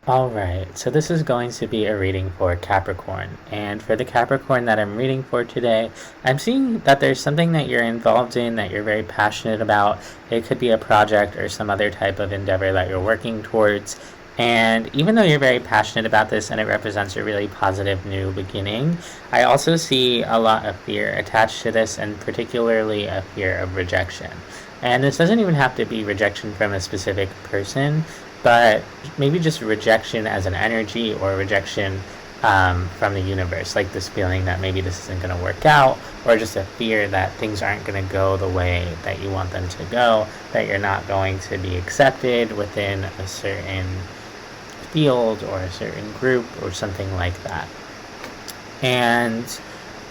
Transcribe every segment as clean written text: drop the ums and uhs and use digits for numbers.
Alright, so this is going to be a reading for Capricorn. And for the Capricorn that I'm reading for today, I'm seeing that there's something that you're involved in that you're very passionate about. It could be a project or some other type of endeavor that you're working towards. And even though you're very passionate about this and it represents a really positive new beginning, I also see a lot of fear attached to this, and particularly a fear of rejection. And this doesn't even have to be rejection from a specific person, but maybe just rejection as an energy, or rejection from the universe, like this feeling that maybe this isn't going to work out, or just a fear that things aren't going to go the way that you want them to go, that you're not going to be accepted within a certain field or a certain group or something like that. And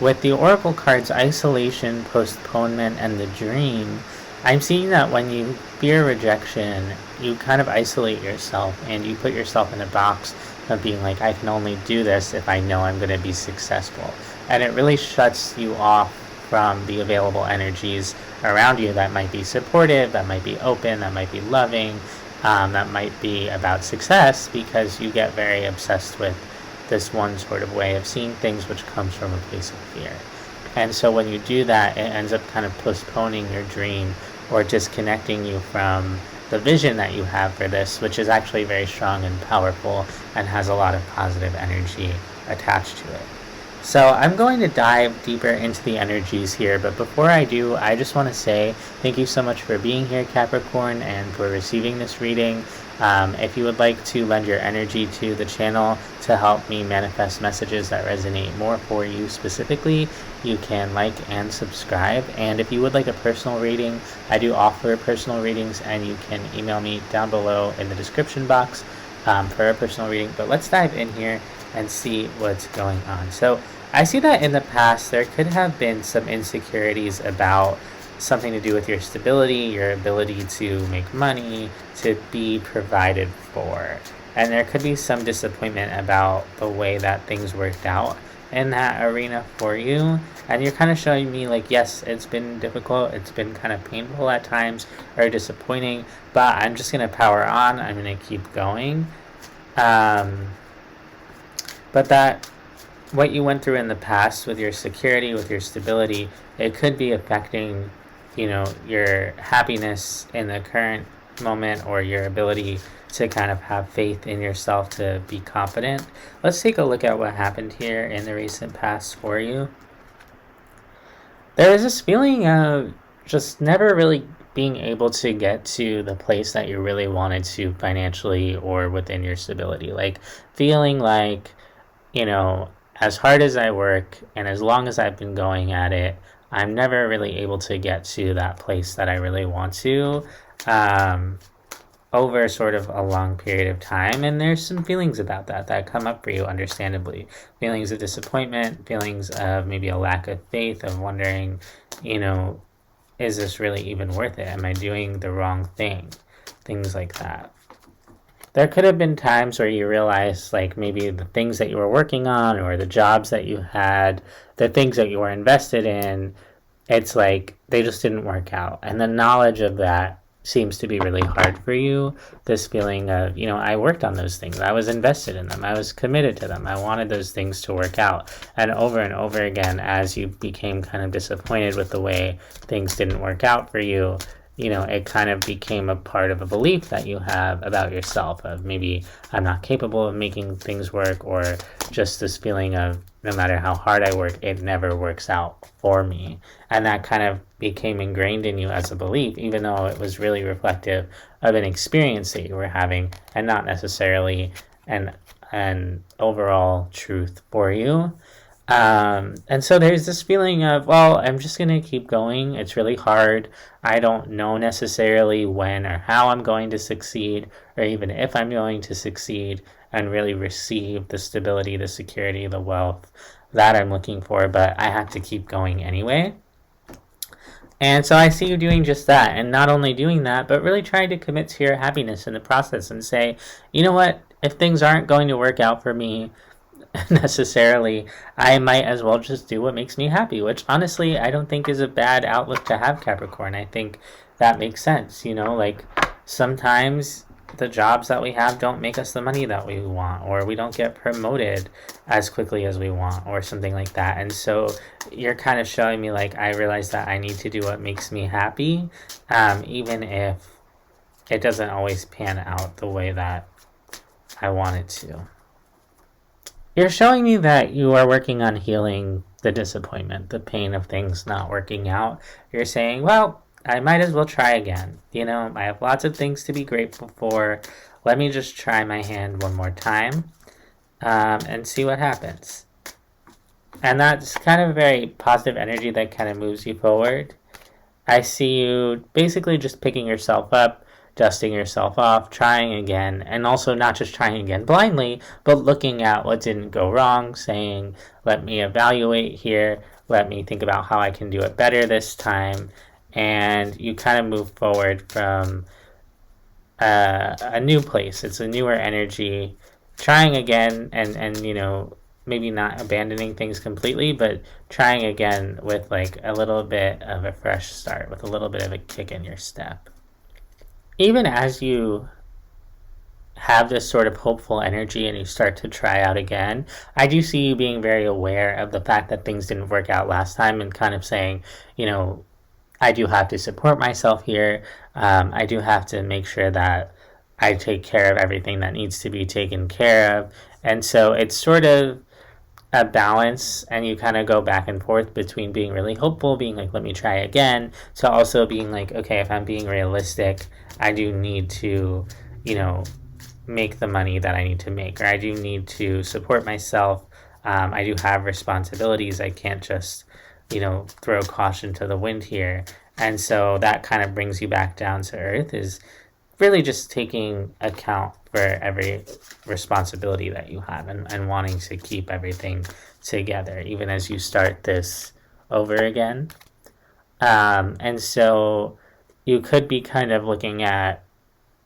with the oracle cards, isolation, postponement, and the dream, I'm seeing that when you fear rejection, you kind of isolate yourself and you put yourself in a box of being like, I can only do this if I know I'm going to be successful. And it really shuts you off from the available energies around you that might be supportive, that might be open, that might be loving, that might be about success, because you get very obsessed with this one sort of way of seeing things, which comes from a place of fear. And so when you do that, it ends up kind of postponing your dream or disconnecting you from the vision that you have for this, which is actually very strong and powerful and has a lot of positive energy attached to it. So I'm going to dive deeper into the energies here, but before I do, I just want to say thank you so much for being here, Capricorn, and for receiving this reading. If you would like to lend your energy to the channel to help me manifest messages that resonate more for you specifically, you can like and subscribe. And if you would like a personal reading, I do offer personal readings, and you can email me down below in the description box for a personal reading. But let's dive in here and see what's going on. So I see that in the past there could have been some insecurities about something to do with your stability, your ability to make money, to be provided for. And there could be some disappointment about the way that things worked out in that arena for you. And you're kind of showing me like, yes, it's been difficult, it's been kind of painful at times, or disappointing, but I'm just going to power on, I'm going to keep going. But that what you went through in the past with your security, with your stability, it could be affecting, your happiness in the current moment, or your ability to kind of have faith in yourself to be confident. Let's take a look at what happened here in the recent past for you. There is this feeling of just never really being able to get to the place that you really wanted to financially or within your stability. Like feeling like, as hard as I work and as long as I've been going at it, I'm never really able to get to that place that I really want to over sort of a long period of time. And there's some feelings about that come up for you, understandably. Feelings of disappointment, feelings of maybe a lack of faith, of wondering, is this really even worth it? Am I doing the wrong thing? Things like that. There could have been times where you realized, like, maybe the things that you were working on, or the jobs that you had, the things that you were invested in, it's like they just didn't work out. And the knowledge of that seems to be really hard for you. This feeling of, I worked on those things. I was invested in them. I was committed to them. I wanted those things to work out. And over again, as you became kind of disappointed with the way things didn't work out for you, it kind of became a part of a belief that you have about yourself, of maybe I'm not capable of making things work, or just this feeling of no matter how hard I work, it never works out for me. And that kind of became ingrained in you as a belief, even though it was really reflective of an experience that you were having, and not necessarily an overall truth for you. And so there's this feeling of, well, I'm just going to keep going. It's really hard. I don't know necessarily when or how I'm going to succeed, or even if I'm going to succeed and really receive the stability, the security, the wealth that I'm looking for, but I have to keep going anyway. And so I see you doing just that, and not only doing that, but really trying to commit to your happiness in the process and say, you know what, if things aren't going to work out for me necessarily, I might as well just do what makes me happy, which honestly I don't think is a bad outlook to have, Capricorn. I think that makes sense, like sometimes the jobs that we have don't make us the money that we want, or we don't get promoted as quickly as we want, or something like that. And so you're kind of showing me like, I realize that I need to do what makes me happy, even if it doesn't always pan out the way that I want it to. You're showing me that you are working on healing the disappointment, the pain of things not working out. You're saying, well, I might as well try again. You know, I have lots of things to be grateful for. Let me just try my hand one more time, and see what happens. And that's kind of a very positive energy that kind of moves you forward. I see you basically just picking yourself up, dusting yourself off, trying again, and also not just trying again blindly, but looking at what didn't go wrong, saying, let me evaluate here, let me think about how I can do it better this time, and you kind of move forward from a new place. It's a newer energy, trying again, and you know, maybe not abandoning things completely, but trying again with like a little bit of a fresh start, with a little bit of a kick in your step. Even as you have this sort of hopeful energy and you start to try out again, I do see you being very aware of the fact that things didn't work out last time, and kind of saying, you know, I do have to support myself here. I do have to make sure that I take care of everything that needs to be taken care of. And so it's sort of a balance, and you kind of go back and forth between being really hopeful, being like, let me try again, to also being like, okay, if I'm being realistic, I do need to, you know, make the money that I need to make, or I do need to support myself. I do have responsibilities. I can't just, you know, throw caution to the wind here. And so that kind of brings you back down to earth, is really just taking account for every responsibility that you have, and wanting to keep everything together, even as you start this over again. And so you could be kind of looking at,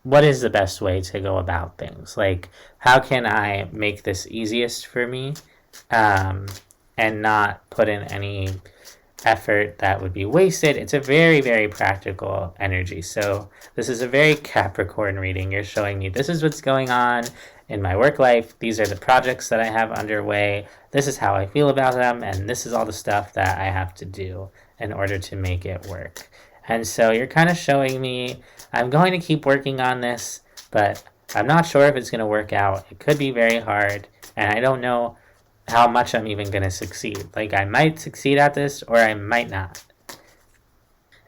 what is the best way to go about things? Like, how can I make this easiest for me, and not put in any effort that would be wasted? It's a very, very practical energy. So this is a very Capricorn reading. You're showing me, this is what's going on in my work life. These are the projects that I have underway. This is how I feel about them. And this is all the stuff that I have to do in order to make it work. And so you're kind of showing me, I'm going to keep working on this, but I'm not sure if it's going to work out. It could be very hard, and I don't know how much I'm even going to succeed. Like, I might succeed at this, or I might not.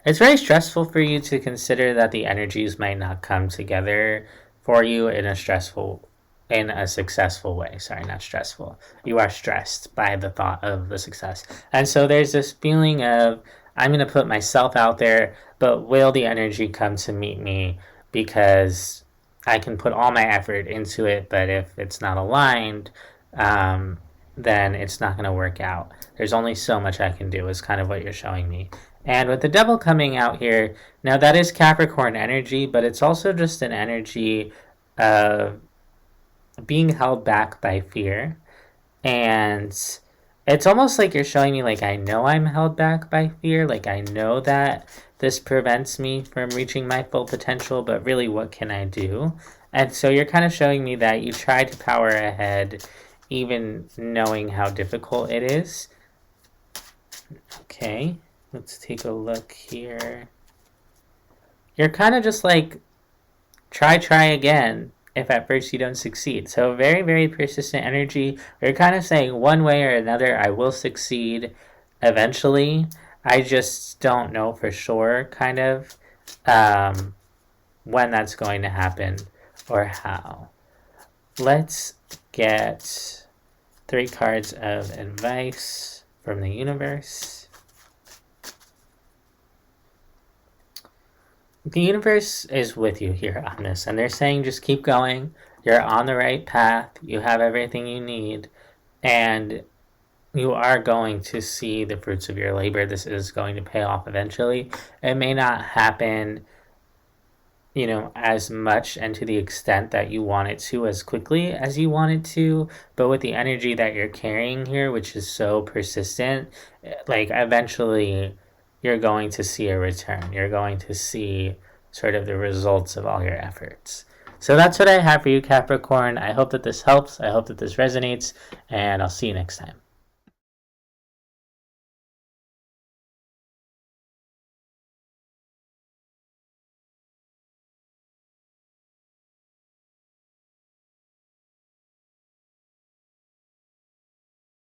It's very stressful for you to consider that the energies might not come together for you in a successful way. Sorry, not stressful. You are stressed by the thought of the success. And so there's this feeling of, I'm going to put myself out there, but will the energy come to meet me? Because I can put all my effort into it, but if it's not aligned, then it's not going to work out. There's only so much I can do, is kind of what you're showing me. And with the devil coming out here, now that is Capricorn energy, but it's also just an energy of being held back by fear. And it's almost like you're showing me, like, I know I'm held back by fear. Like, I know that this prevents me from reaching my full potential, but really, what can I do? And so you're kind of showing me that you try to power ahead, even knowing how difficult it is. Okay, let's take a look here. You're kind of just like, try again, if at first you don't succeed. So very, very persistent energy. You're kind of saying, one way or another, I will succeed eventually. I just don't know for sure, kind of, when that's going to happen or how. Let's get 3 cards of advice from the universe. The universe is with you here on this, and they're saying just keep going. You're on the right path. You have everything you need, and you are going to see the fruits of your labor. This is going to pay off eventually. It may not happen, you know, as much and to the extent that you want it to, as quickly as you want it to, but with the energy that you're carrying here, which is so persistent, like, eventually you're going to see a return. You're going to see sort of the results of all your efforts. So that's what I have for you, Capricorn. I hope that this helps. I hope that this resonates, and I'll see you next time.